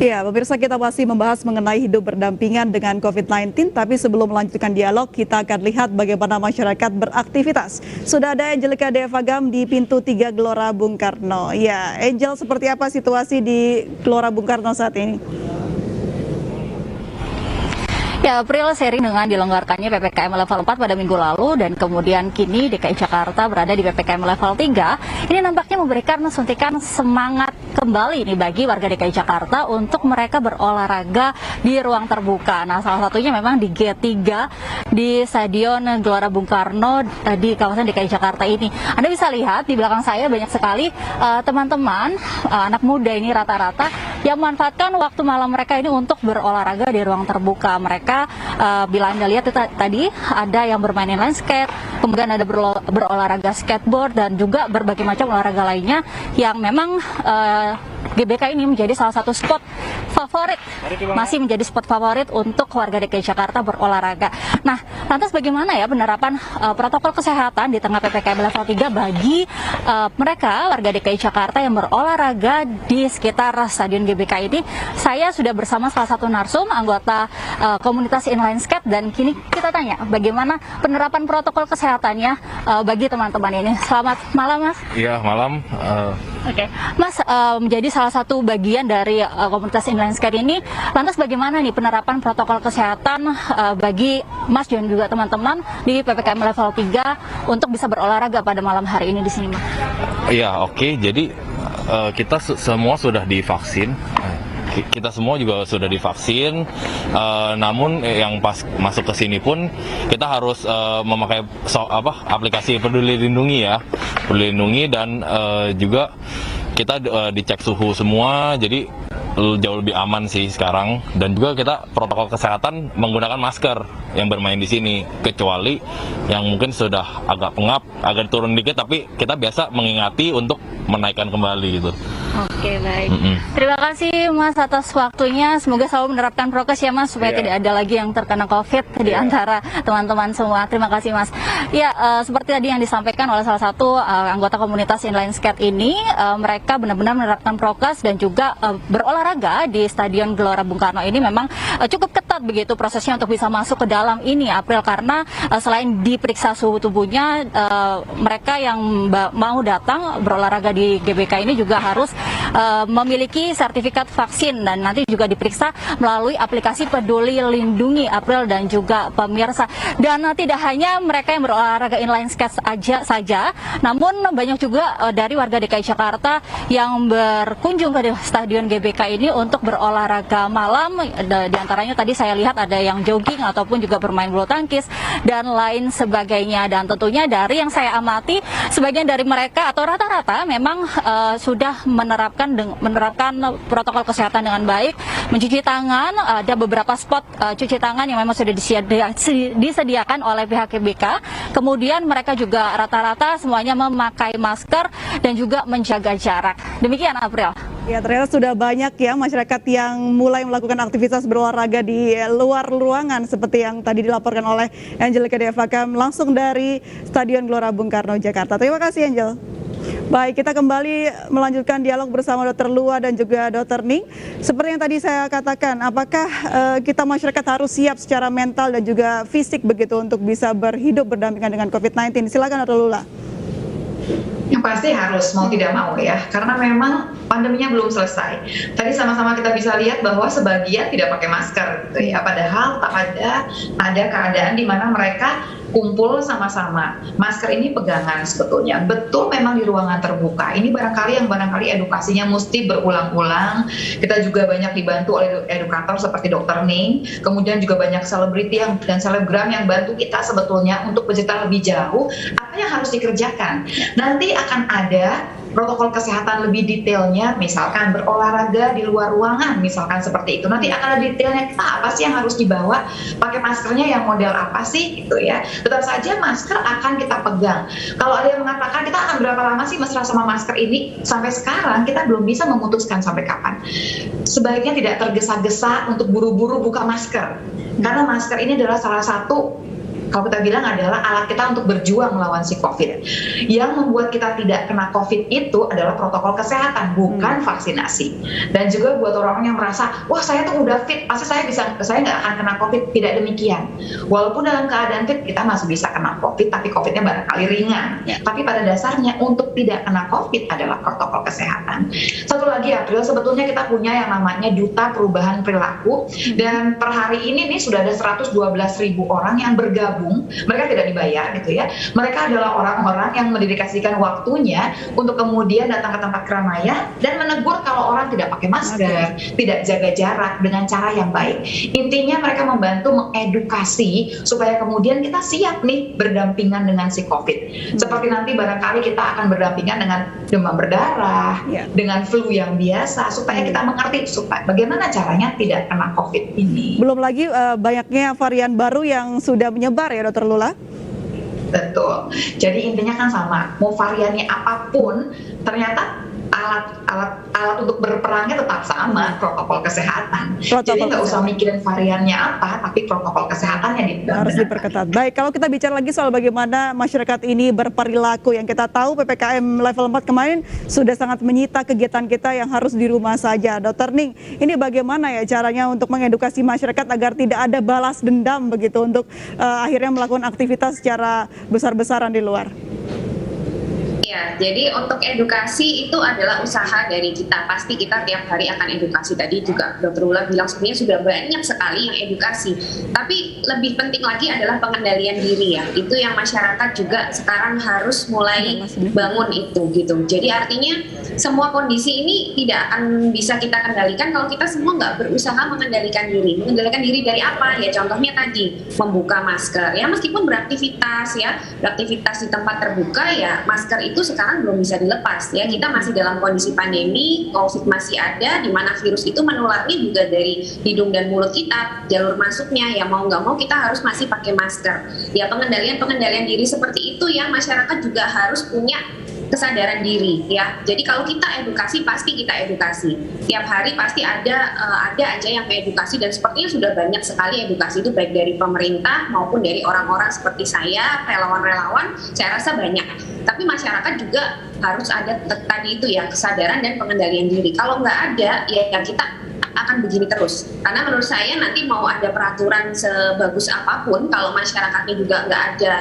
Ya, pemirsa, kita masih membahas mengenai hidup berdampingan dengan COVID-19, tapi sebelum melanjutkan dialog, kita akan lihat bagaimana masyarakat beraktivitas. Sudah ada Angelica Devagam di pintu 3 Gelora Bung Karno. Ya, Angel, seperti apa situasi di Gelora Bung Karno saat ini? Ya, April, seiring dengan dilonggarkannya PPKM level 4 pada minggu lalu dan kemudian kini DKI Jakarta berada di PPKM level 3, ini nampaknya memberikan suntikan semangat kembali nih bagi warga DKI Jakarta untuk mereka berolahraga di ruang terbuka. Nah, salah satunya memang di G3 di Stadion Gelora Bung Karno di kawasan DKI Jakarta ini. Anda bisa lihat di belakang saya banyak sekali teman-teman anak muda ini rata-rata yang memanfaatkan waktu malam mereka ini untuk berolahraga di ruang terbuka. Mereka bila Anda lihat tadi ada yang bermain inline skate, kemudian ada berolahraga skateboard dan juga berbagai macam olahraga lainnya yang memang GBK ini menjadi salah satu spot favorit, masih menjadi spot favorit untuk warga DKI Jakarta berolahraga. Nah, lantas bagaimana ya penerapan protokol kesehatan di tengah PPKM level 3 bagi mereka warga DKI Jakarta yang berolahraga di sekitar Stadion GBK ini? Saya sudah bersama salah satu narsum, anggota komunitas inline skate, dan kini kita tanya bagaimana penerapan protokol kesehatannya bagi teman-teman ini. Selamat malam, Mas. Iya, malam. Oke, Mas, menjadi salah satu bagian dari komunitas inline skate ini, lantas bagaimana nih penerapan protokol kesehatan bagi Mas dan juga teman-teman di PPKM level 3 untuk bisa berolahraga pada malam hari ini di sini, Mas? Iya, oke. Jadi kita semua sudah divaksin. Kita semua juga sudah divaksin, namun yang pas masuk ke sini pun kita harus memakai aplikasi Peduli Lindungi ya, Peduli Lindungi, dan juga kita dicek suhu semua, jadi jauh lebih aman sih sekarang. Dan juga kita protokol kesehatan menggunakan masker yang bermain di sini, kecuali yang mungkin sudah agak pengap, agak turun dikit, tapi kita biasa mengingati untuk menaikkan kembali gitu. Oke, baik. Terima kasih, Mas, atas waktunya. Semoga selalu menerapkan prokes ya, Mas, supaya tidak ada lagi yang terkena COVID di antara teman-teman semua. Terima kasih, Mas. Ya, seperti tadi yang disampaikan oleh salah satu anggota komunitas inline skate ini, mereka benar-benar menerapkan prokes dan juga berolahraga di Stadion Gelora Bung Karno ini memang cukup ketat begitu prosesnya untuk bisa masuk ke dalam ini, April, karena selain diperiksa suhu tubuhnya, mereka yang mau datang berolahraga di GBK ini juga harus memiliki sertifikat vaksin dan nanti juga diperiksa melalui aplikasi Peduli Lindungi, April dan juga pemirsa. Dan tidak hanya mereka yang berolahraga inline skate saja, namun banyak juga dari warga DKI Jakarta yang berkunjung ke Stadion GBK ini untuk berolahraga malam. Di antaranya tadi saya lihat ada yang jogging ataupun juga bermain bulu tangkis dan lain sebagainya. Dan tentunya dari yang saya amati, sebagian dari mereka atau rata-rata memang sudah menerapkan protokol kesehatan dengan baik, mencuci tangan. Ada beberapa spot cuci tangan yang memang sudah disediakan oleh pihak GBK. Kemudian mereka juga rata-rata semuanya memakai masker dan juga menjaga jarak. Demikian, April. Ya, ternyata sudah banyak ya masyarakat yang mulai melakukan aktivitas berolahraga di luar ruangan seperti yang tadi dilaporkan oleh Angelica Devagam langsung dari Stadion Gelora Bung Karno, Jakarta. Terima kasih, Angel. Baik, kita kembali melanjutkan dialog bersama Dr. Lua dan juga Dr. Ning. Seperti yang tadi saya katakan, apakah kita masyarakat harus siap secara mental dan juga fisik begitu untuk bisa berhidup berdampingan dengan COVID-19? Silakan, Dr. Lula. Yang pasti harus, mau tidak mau ya, karena memang pandeminya belum selesai. Tadi sama-sama kita bisa lihat bahwa sebagian tidak pakai masker gitu ya, padahal tak ada keadaan di mana mereka kumpul sama-sama. Masker ini pegangan sebetulnya. Betul, memang di ruangan terbuka. Ini barangkali edukasinya mesti berulang-ulang. Kita juga banyak dibantu oleh edukator seperti Dr. Ning. Kemudian juga banyak selebriti dan selebgram yang bantu kita sebetulnya untuk bercerita lebih jauh apa yang harus dikerjakan. Nanti akan ada protokol kesehatan lebih detailnya, misalkan berolahraga di luar ruangan, misalkan seperti itu. Nanti akan ada detailnya, apa sih yang harus dibawa, pakai maskernya yang model apa sih gitu ya. Tetap saja masker akan kita pegang. Kalau ada yang mengatakan kita akan berapa lama sih mesra sama masker ini, sampai sekarang kita belum bisa memutuskan sampai kapan. Sebaiknya tidak tergesa-gesa untuk buru-buru buka masker, karena masker ini adalah salah satu kalau kita bilang adalah alat kita untuk berjuang melawan si COVID. Yang membuat kita tidak kena COVID itu adalah protokol kesehatan, bukan vaksinasi. Dan juga buat orang yang merasa, wah saya tuh udah fit, pasti saya nggak akan kena COVID. Tidak demikian. Walaupun dalam keadaan fit kita masih bisa kena COVID, tapi COVID-nya barangkali ringan. Tapi pada dasarnya untuk tidak kena COVID adalah protokol kesehatan. Satu lagi April, sebetulnya kita punya yang namanya Duta Perubahan Perilaku, dan per hari ini nih sudah ada 112.000 orang yang bergabung. Mereka tidak dibayar gitu ya. Mereka adalah orang-orang yang mendedikasikan waktunya untuk kemudian datang ke tempat keramaian dan menegur kalau orang tidak pakai masker, tidak jaga jarak dengan cara yang baik. Intinya mereka membantu mengedukasi supaya kemudian kita siap nih berdampingan dengan si COVID. Seperti nanti barangkali kita akan berdampingan dengan demam berdarah, dengan flu yang biasa, supaya kita mengerti supaya bagaimana caranya tidak kena COVID ini. Belum lagi banyaknya varian baru yang sudah menyebar ya Dr. Lula? Betul. Jadi intinya kan sama, mau variannya apapun, ternyata alat untuk berperangnya tetap sama, protokol kesehatan. Jadi nggak usah mikirin variannya apa, tapi protokol kesehatannya harus diperketat. Baik, kalau kita bicara lagi soal bagaimana masyarakat ini berperilaku, yang kita tahu PPKM level 4 kemarin sudah sangat menyita kegiatan kita yang harus di rumah saja. Dr. Ning, ini bagaimana ya caranya untuk mengedukasi masyarakat agar tidak ada balas dendam begitu untuk akhirnya melakukan aktivitas secara besar-besaran di luar? Ya, jadi untuk edukasi itu adalah usaha dari kita. Pasti kita tiap hari akan edukasi. Tadi juga Dr. Lula bilang sebenarnya sudah banyak sekali yang edukasi. Tapi lebih penting lagi adalah pengendalian diri ya. Itu yang masyarakat juga sekarang harus mulai bangun itu gitu. Jadi artinya semua kondisi ini tidak akan bisa kita kendalikan kalau kita semua nggak berusaha mengendalikan diri. Mengendalikan diri dari apa? Ya contohnya tadi membuka masker. Ya meskipun beraktivitas di tempat terbuka ya masker itu sekarang belum bisa dilepas ya. Kita masih dalam kondisi pandemi, COVID masih ada, di mana virus itu menularnya juga dari hidung dan mulut kita, jalur masuknya ya mau nggak mau kita harus masih pakai masker. Ya pengendalian diri seperti itu yang masyarakat juga harus punya kesadaran diri ya. Jadi kalau kita edukasi pasti kita edukasi. Tiap hari pasti ada aja yang edukasi, dan sepertinya sudah banyak sekali edukasi itu baik dari pemerintah maupun dari orang-orang seperti saya, relawan-relawan, saya rasa banyak. Tapi masyarakat juga harus ada tadi itu ya, kesadaran dan pengendalian diri. Kalau nggak ada ya kita akan begini terus. Karena menurut saya nanti mau ada peraturan sebagus apapun, kalau masyarakatnya juga nggak ada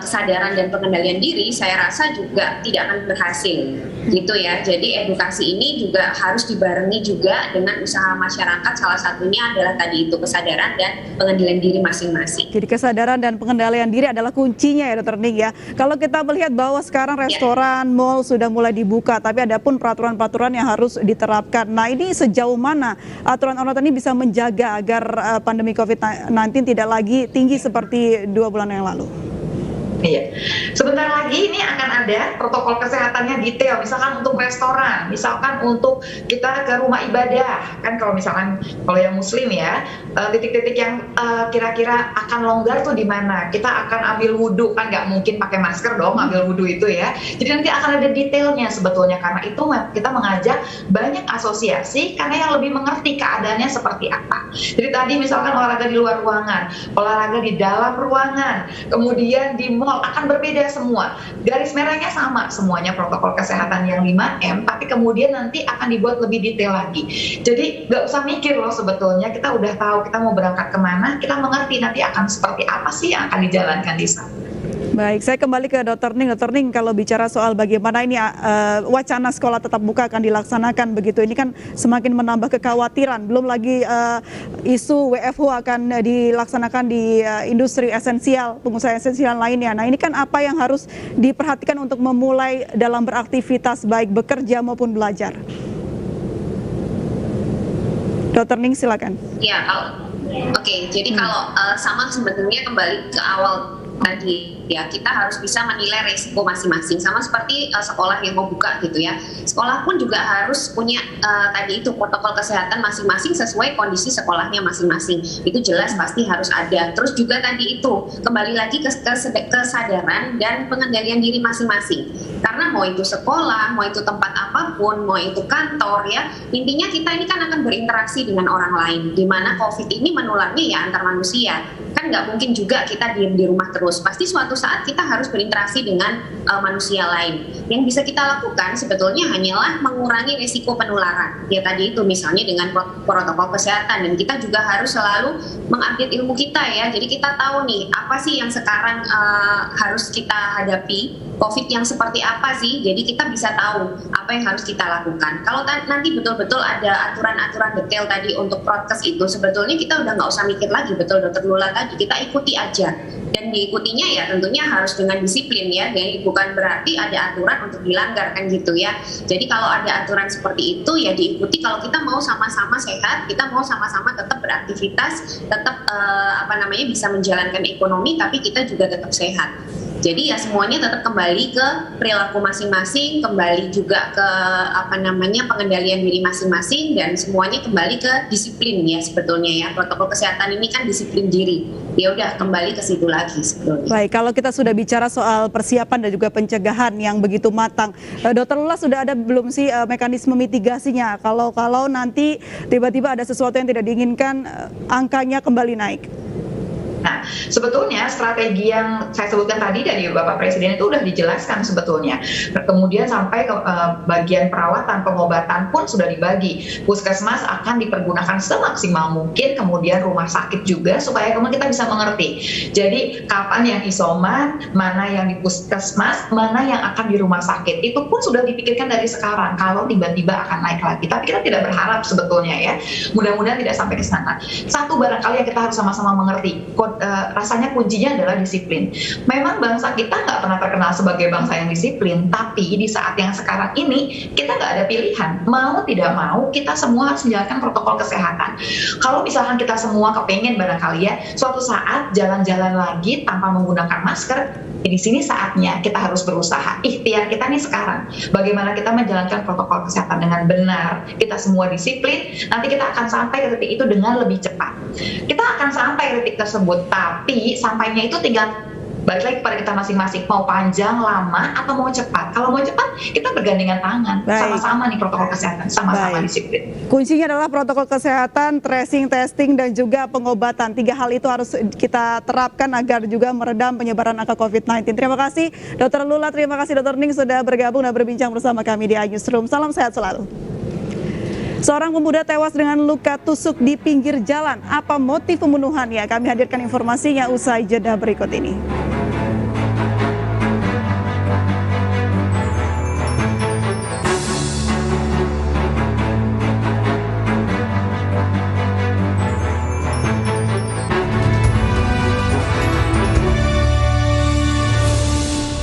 kesadaran dan pengendalian diri, saya rasa juga tidak akan berhasil gitu ya. Jadi edukasi ini juga harus dibarengi juga dengan usaha masyarakat, salah satunya adalah tadi itu kesadaran dan pengendalian diri masing-masing. Jadi kesadaran dan pengendalian diri adalah kuncinya ya Dr. Ning ya. Kalau kita melihat bahwa sekarang restoran, mall sudah mulai dibuka, tapi ada pun peraturan-peraturan yang harus diterapkan. Nah ini sejauh mana aturan-aturan ini bisa menjaga agar pandemi COVID-19 tidak lagi tinggi seperti 2 bulan yang lalu? Iya, sebentar lagi ini akan ada protokol kesehatannya detail, misalkan untuk restoran, misalkan untuk kita ke rumah ibadah, kan kalau yang muslim ya, titik-titik yang kira-kira akan longgar tuh di mana, kita akan ambil wudhu, kan nggak mungkin pakai masker dong ambil wudhu itu ya, jadi nanti akan ada detailnya sebetulnya, karena itu kita mengajak banyak asosiasi, karena yang lebih mengerti keadaannya seperti apa. Jadi tadi misalkan olahraga di luar ruangan, olahraga di dalam ruangan, kemudian di mall akan berbeda semua. Garis merahnya sama semuanya, protokol kesehatan yang 5M, tapi kemudian nanti akan dibuat lebih detail lagi. Jadi nggak usah mikir loh, sebetulnya kita udah tahu kita mau berangkat kemana, kita mengerti nanti akan seperti apa sih yang akan dijalankan di sana. Baik, saya kembali ke Dr. Ning. Dr. Ning, kalau bicara soal bagaimana ini wacana sekolah tetap muka akan dilaksanakan begitu, ini kan semakin menambah kekhawatiran. Belum lagi isu WFH akan dilaksanakan di industri esensial, pengusaha esensial lainnya. Nah ini kan apa yang harus diperhatikan untuk memulai dalam beraktivitas baik bekerja maupun belajar? Dr. Ning silakan. Ya, oke. Jadi kalau sama sebetulnya kembali ke awal tadi ya, kita harus bisa menilai resiko masing-masing, sama seperti sekolah yang mau buka gitu ya. Sekolah pun juga harus punya tadi itu protokol kesehatan masing-masing sesuai kondisi sekolahnya masing-masing. Itu jelas pasti harus ada. Terus juga tadi itu kembali lagi ke kesadaran dan pengendalian diri masing-masing. Karena mau itu sekolah, mau itu tempat apapun, mau itu kantor ya, intinya kita ini kan akan berinteraksi dengan orang lain, di mana COVID ini menularnya ya antar manusia. Kan nggak mungkin juga kita diem di rumah terus. Pasti suatu saat kita harus berinteraksi dengan manusia lain. Yang bisa kita lakukan sebetulnya hanyalah mengurangi risiko penularan. Ya tadi itu misalnya dengan protokol kesehatan, dan kita juga harus selalu mengupdate ilmu kita ya. Jadi kita tahu nih apa sih yang sekarang harus kita hadapi, COVID yang seperti apa sih. Jadi kita bisa tahu apa yang harus kita lakukan. Kalau nanti betul-betul ada aturan-aturan detail tadi untuk prokes itu, sebetulnya kita udah nggak usah mikir lagi, betul Dokter Lula tadi, kita ikuti aja. Dan diikutinya ya tentunya harus dengan disiplin ya, jadi bukan berarti ada aturan untuk dilanggar kan gitu ya. Jadi kalau ada aturan seperti itu ya diikuti. Kalau kita mau sama-sama sehat, kita mau sama-sama tetap beraktivitas, tetap bisa menjalankan ekonomi, tapi kita juga tetap sehat. Jadi ya semuanya tetap kembali ke perilaku masing-masing, kembali juga ke pengendalian diri masing-masing, dan semuanya kembali ke disiplin ya sebetulnya ya. Protokol kesehatan ini kan disiplin diri. Ya udah kembali ke situ lagi sebetulnya. Baik, kalau kita sudah bicara soal persiapan dan juga pencegahan yang begitu matang, Dokter Lula sudah ada belum sih mekanisme mitigasinya? Kalau nanti tiba-tiba ada sesuatu yang tidak diinginkan, angkanya kembali naik. Nah, sebetulnya strategi yang saya sebutkan tadi dari Bapak Presiden itu udah dijelaskan sebetulnya. Kemudian sampai ke bagian perawatan, pengobatan pun sudah dibagi. Puskesmas akan dipergunakan semaksimal mungkin, kemudian rumah sakit juga, supaya kemudian kita bisa mengerti. Jadi kapan yang isoman, mana yang di puskesmas, mana yang akan di rumah sakit. Itu pun sudah dipikirkan dari sekarang, kalau tiba-tiba akan naik lagi. Tapi kita tidak berharap sebetulnya ya. Mudah-mudahan tidak sampai ke sana. Satu barangkali yang kita harus sama-sama mengerti, rasanya kuncinya adalah disiplin. Memang bangsa kita nggak pernah terkenal sebagai bangsa yang disiplin, tapi di saat yang sekarang ini kita nggak ada pilihan. Mau tidak mau kita semua harus menjalankan protokol kesehatan. Kalau misalkan kita semua kepengen barangkali ya suatu saat jalan-jalan lagi tanpa menggunakan masker, di sini saatnya kita harus berusaha. Ikhtiar kita nih sekarang, bagaimana kita menjalankan protokol kesehatan dengan benar, kita semua disiplin, nanti kita akan sampai ke titik itu dengan lebih cepat. Kita akan sampai ke titik tersebut, tapi sampainya itu tinggal balik lagi kepada kita masing-masing, mau panjang, lama, atau mau cepat. Kalau mau cepat, kita bergandengan tangan. Baik. Sama-sama nih protokol kesehatan, sama-sama disiplin. Kuncinya adalah protokol kesehatan, tracing, testing, dan juga pengobatan. 3 hal itu harus kita terapkan agar juga meredam penyebaran angka COVID-19. Terima kasih Dr. Lula, terima kasih Dr. Ning sudah bergabung dan berbincang bersama kami di iNewsroom. Salam sehat selalu. Seorang pemuda tewas dengan luka tusuk di pinggir jalan. Apa motif pembunuhannya? Kami hadirkan informasinya usai jeda berikut ini.